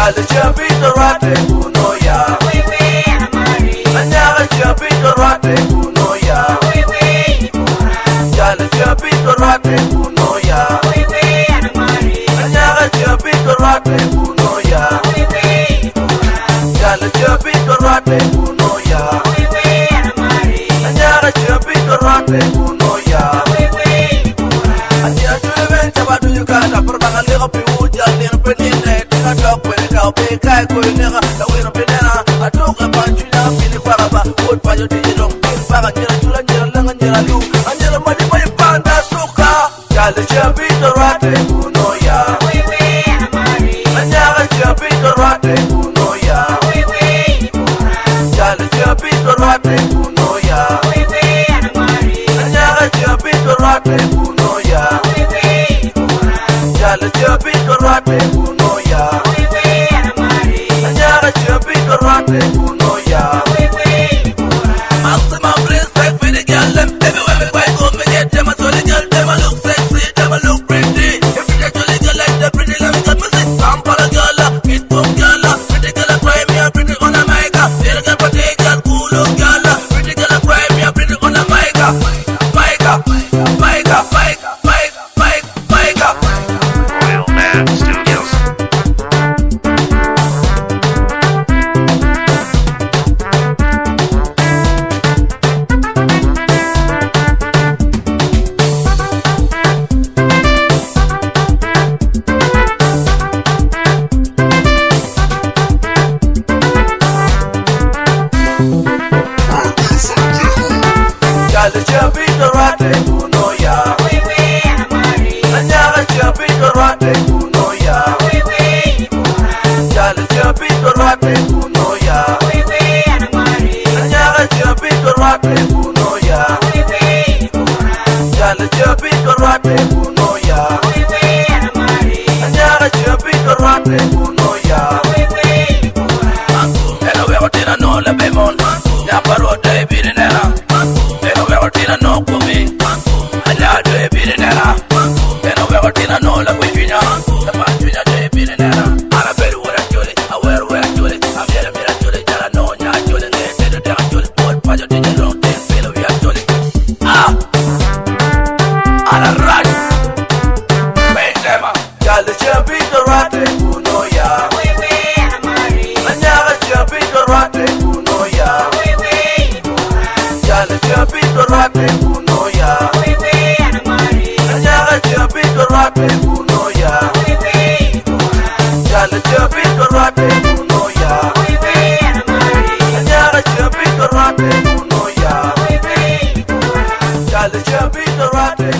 Jale chapito rate kuno ya. Anyaga chapito rate kuno ya. Jale chapito rate kuno ya. Anyaga chapito rate kuno ya. Jale chapito rate kuno ya. Anyaga chapito rate kuno ya. Anya chule chabadu yukata perbanga lego piuja lego penine tina dok pene kau pe kai ko nega la wena penena atoka panchina pili paraba wot payo dijong pil paga nyera chula nyera langa nyera lu anyera madi madi panda suka jale chapito rate kuno ya. Anyaga chapito rate kuno ya. Jale chapito rate kuno ya. Anyaga chapito rate kuno ya. Jale chapito rate kuno ya. Anyaga chapito rate kuno ya. Maximum respect for the girl them. Everywhere me quite go me get them a solid girl. Them a look sexy, them a look pretty. If you get jolly girl like the pretty, let me cut me sick. Sample a girl, it boom girl. Pretty girl a cry me a pretty on a mic. Little girl pretty girl, cool look girl. Pretty girl a cry me a pretty on a mic. Real Man Studios. Jale chapito rate kuno ya. Anyaga chapito rate kuno ya. Jale chapito rate kuno ya. Anyaga chapito rate kuno ya. Jale chapito rate kuno ya. Anyaga chapito rate kuno ya. Hello, we are tina no la bemon. Nyaparo de birinera. Hello, we are tina no kumi. Anya de birinera. Hello, we are tina no la kuinya. The manjunya de birinera. Ana beru wera jole, aware wera jole. Amira mira jole, jala no nya jole. Ne de de jole, pot pajo de jole. Ten felo we are jole. Ah, ana raj. Bendema. Jale chapito rate kuno ya. Anyaga chapito rate kuno ya. Jale chapito rate kuno ya. Anyaga chapito rate kuno ya. Jale chapito rate kuno ya. Anyaga chapito rate kuno ya. Jale chapito rate